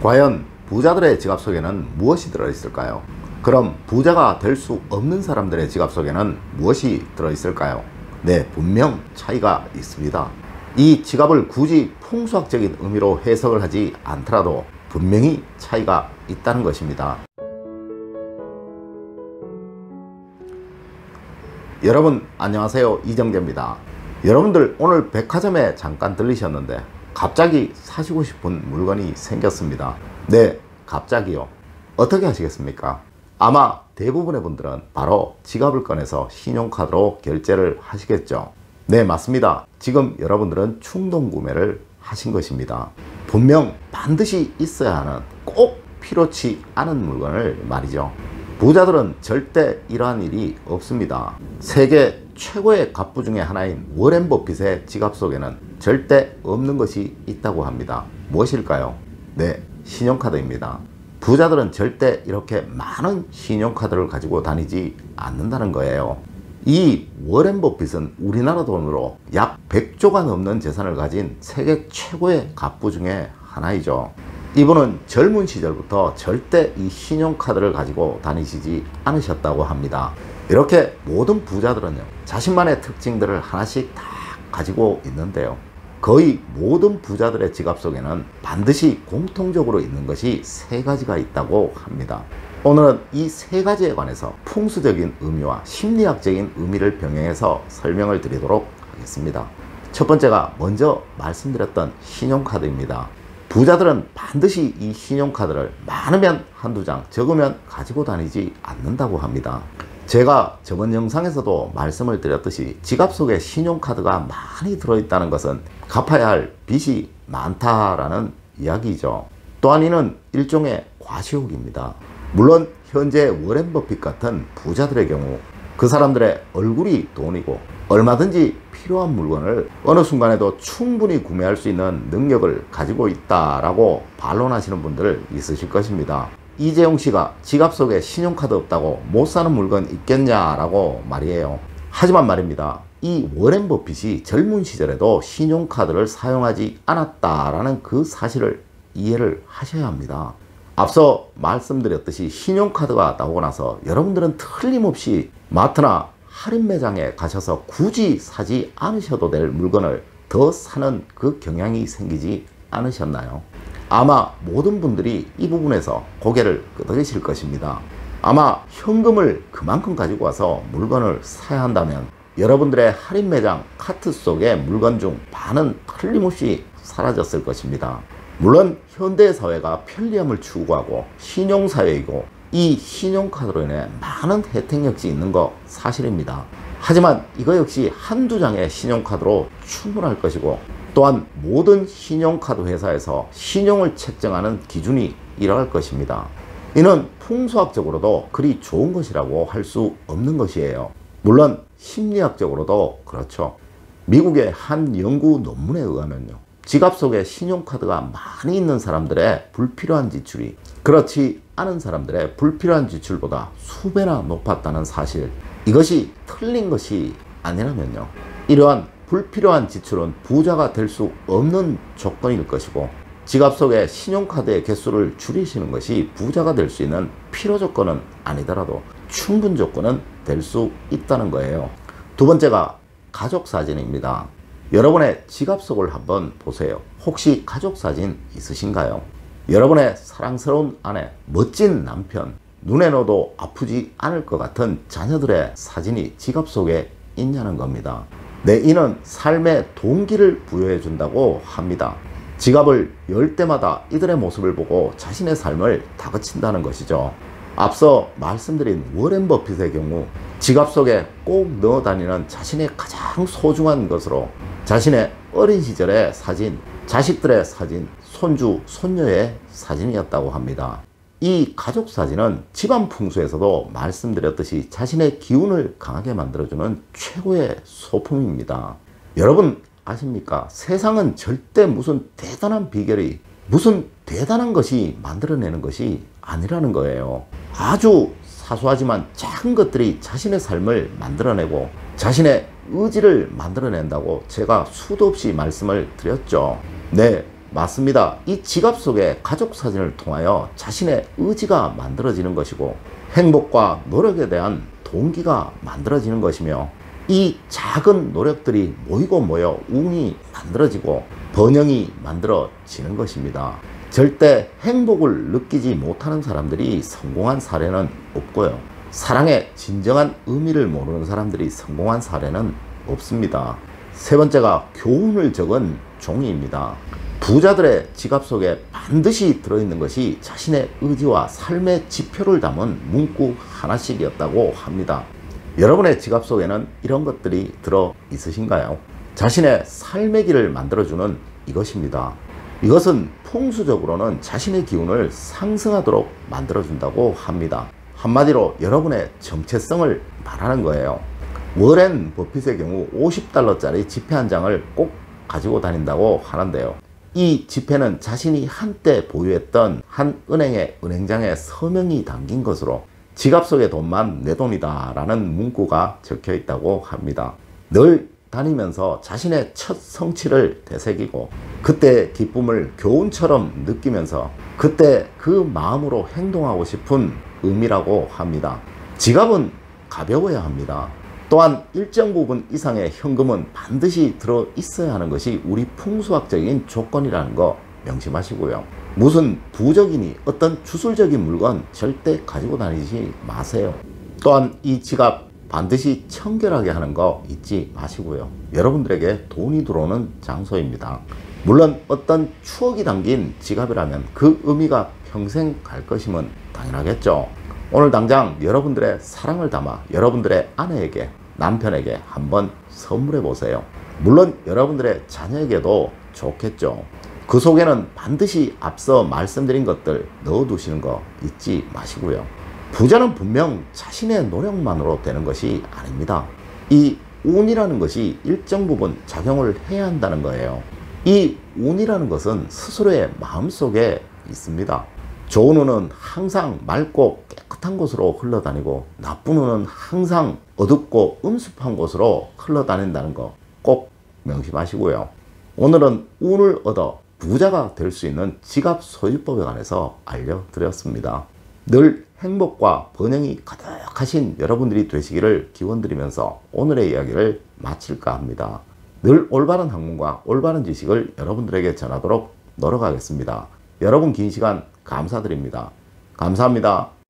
과연 부자들의 지갑 속에는 무엇이 들어있을까요? 그럼 부자가 될 수 없는 사람들의 지갑 속에는 무엇이 들어있을까요? 네, 분명 차이가 있습니다. 이 지갑을 굳이 풍수학적인 의미로 해석을 하지 않더라도 분명히 차이가 있다는 것입니다. 여러분 안녕하세요, 이정재입니다. 여러분들 오늘 백화점에 잠깐 들리셨는데 갑자기 사시고 싶은 물건이 생겼습니다. 네, 갑자기요. 어떻게 하시겠습니까? 아마 대부분의 분들은 바로 지갑을 꺼내서 신용카드로 결제를 하시겠죠. 네, 맞습니다. 지금 여러분들은 충동구매를 하신 것입니다. 분명 반드시 있어야 하는, 꼭 필요치 않은 물건을 말이죠. 부자들은 절대 이러한 일이 없습니다. 세계 최고의 갑부 중에 하나인 워렌 버핏의 지갑 속에는 절대 없는 것이 있다고 합니다. 무엇일까요? 네, 신용카드입니다. 부자들은 절대 이렇게 많은 신용카드를 가지고 다니지 않는다는 거예요. 이 워렌 버핏은 우리나라 돈으로 약 100조가 넘는 재산을 가진 세계 최고의 갑부 중에 하나이죠. 이분은 젊은 시절부터 절대 이 신용카드를 가지고 다니시지 않으셨다고 합니다. 이렇게 모든 부자들은요, 자신만의 특징들을 하나씩 다 가지고 있는데요, 거의 모든 부자들의 지갑 속에는 반드시 공통적으로 있는 것이 세 가지가 있다고 합니다. 오늘은 이 세 가지에 관해서 풍수적인 의미와 심리학적인 의미를 병행해서 설명을 드리도록 하겠습니다. 첫 번째가 먼저 말씀드렸던 신용카드입니다. 부자들은 반드시 이 신용카드를 많으면 한두 장, 적으면 가지고 다니지 않는다고 합니다. 제가 저번 영상에서도 말씀을 드렸듯이 지갑 속에 신용카드가 많이 들어있다는 것은 갚아야 할 빚이 많다라는 이야기죠. 또한 이는 일종의 과시욕입니다. 물론 현재 워렌 버핏 같은 부자들의 경우 그 사람들의 얼굴이 돈이고 얼마든지 필요한 물건을 어느 순간에도 충분히 구매할 수 있는 능력을 가지고 있다라고 반론하시는 분들 있으실 것입니다. 이재용 씨가 지갑 속에 신용카드 없다고 못 사는 물건 있겠냐라고 말이에요. 하지만 말입니다, 이 워렌 버핏이 젊은 시절에도 신용카드를 사용하지 않았다라는 그 사실을 이해를 하셔야 합니다. 앞서 말씀드렸듯이 신용카드가 나오고 나서 여러분들은 틀림없이 마트나 할인 매장에 가셔서 굳이 사지 않으셔도 될 물건을 더 사는 그 경향이 생기지 않으셨나요? 아마 모든 분들이 이 부분에서 고개를 끄덕이실 것입니다. 아마 현금을 그만큼 가지고 와서 물건을 사야 한다면 여러분들의 할인 매장 카트 속의 물건 중 반은 틀림없이 사라졌을 것입니다. 물론 현대사회가 편리함을 추구하고 신용사회이고 이 신용카드로 인해 많은 혜택 역시 있는 거 사실입니다. 하지만 이거 역시 한두 장의 신용카드로 충분할 것이고, 또한 모든 신용카드 회사에서 신용을 책정하는 기준이 이러할 것입니다. 이는 풍수학적으로도 그리 좋은 것이라고 할 수 없는 것이에요. 물론 심리학적으로도 그렇죠. 미국의 한 연구 논문에 의하면요, 지갑 속에 신용카드가 많이 있는 사람들의 불필요한 지출이 그렇지 않은 사람들의 불필요한 지출보다 수배나 높았다는 사실, 이것이 틀린 것이 아니라면요, 이러한 불필요한 지출은 부자가 될 수 없는 조건일 것이고, 지갑 속에 신용카드의 개수를 줄이시는 것이 부자가 될 수 있는 필요 조건은 아니더라도 충분 조건은 될 수 있다는 거예요. 두 번째가 가족사진입니다. 여러분의 지갑 속을 한번 보세요. 혹시 가족사진 있으신가요? 여러분의 사랑스러운 아내, 멋진 남편, 눈에 넣어도 아프지 않을 것 같은 자녀들의 사진이 지갑 속에 있냐는 겁니다. 네, 이는 삶의 동기를 부여해 준다고 합니다. 지갑을 열 때마다 이들의 모습을 보고 자신의 삶을 다그친다는 것이죠. 앞서 말씀드린 워렌 버핏의 경우 지갑 속에 꼭 넣어 다니는 자신의 가장 소중한 것으로 자신의 어린 시절의 사진, 자식들의 사진, 손주, 손녀의 사진이었다고 합니다. 이 가족 사진은 집안 풍수에서도 말씀드렸듯이 자신의 기운을 강하게 만들어주는 최고의 소품입니다. 여러분 아십니까? 세상은 절대 무슨 대단한 비결이, 무슨 대단한 것이 만들어내는 것이 아니라는 거예요. 아주 사소하지만 작은 것들이 자신의 삶을 만들어내고 자신의 의지를 만들어낸다고 제가 수도 없이 말씀을 드렸죠. 네, 맞습니다. 이 지갑 속에 가족 사진을 통하여 자신의 의지가 만들어지는 것이고 행복과 노력에 대한 동기가 만들어지는 것이며 이 작은 노력들이 모이고 모여 운이 만들어지고 번영이 만들어지는 것입니다. 절대 행복을 느끼지 못하는 사람들이 성공한 사례는 없고요. 사랑의 진정한 의미를 모르는 사람들이 성공한 사례는 없습니다. 세 번째가 교훈을 적은 종이입니다. 부자들의 지갑 속에 반드시 들어있는 것이 자신의 의지와 삶의 지표를 담은 문구 하나씩이었다고 합니다. 여러분의 지갑 속에는 이런 것들이 들어 있으신가요? 자신의 삶의 길을 만들어주는 이것입니다. 이것은 풍수적으로는 자신의 기운을 상승하도록 만들어준다고 합니다. 한마디로 여러분의 정체성을 말하는 거예요. 워렌 버핏의 경우 $50짜리 지폐 한 장을 꼭 가지고 다닌다고 하는데요. 이 지폐는 자신이 한때 보유했던 한 은행의 은행장에 서명이 담긴 것으로 지갑 속의 돈만 내 돈이다 라는 문구가 적혀 있다고 합니다. 늘 다니면서 자신의 첫 성취를 되새기고 그때 기쁨을 교훈처럼 느끼면서 그때 그 마음으로 행동하고 싶은 의미라고 합니다. 지갑은 가벼워야 합니다. 또한 일정 부분 이상의 현금은 반드시 들어 있어야 하는 것이 우리 풍수학적인 조건이라는 거 명심하시고요. 무슨 부적이니 어떤 주술적인 물건 절대 가지고 다니지 마세요. 또한 이 지갑 반드시 청결하게 하는 거 잊지 마시고요. 여러분들에게 돈이 들어오는 장소입니다. 물론 어떤 추억이 담긴 지갑이라면 그 의미가 평생 갈 것임은 당연하겠죠. 오늘 당장 여러분들의 사랑을 담아 여러분들의 아내에게, 남편에게 한번 선물해 보세요. 물론 여러분들의 자녀에게도 좋겠죠. 그 속에는 반드시 앞서 말씀드린 것들 넣어두시는 거 잊지 마시고요. 부자는 분명 자신의 노력만으로 되는 것이 아닙니다. 이 운이라는 것이 일정 부분 작용을 해야 한다는 거예요. 이 운이라는 것은 스스로의 마음속에 있습니다. 좋은 운은 항상 맑고 깨끗한 곳으로 흘러다니고 나쁜 운은 항상 어둡고 음습한 곳으로 흘러다닌다는 거 꼭 명심하시고요. 오늘은 운을 얻어 부자가 될 수 있는 지갑 소유법에 관해서 알려드렸습니다. 늘 행복과 번영이 가득하신 여러분들이 되시기를 기원드리면서 오늘의 이야기를 마칠까 합니다. 늘 올바른 학문과 올바른 지식을 여러분들에게 전하도록 노력하겠습니다. 여러분 긴 시간 감사드립니다. 감사합니다.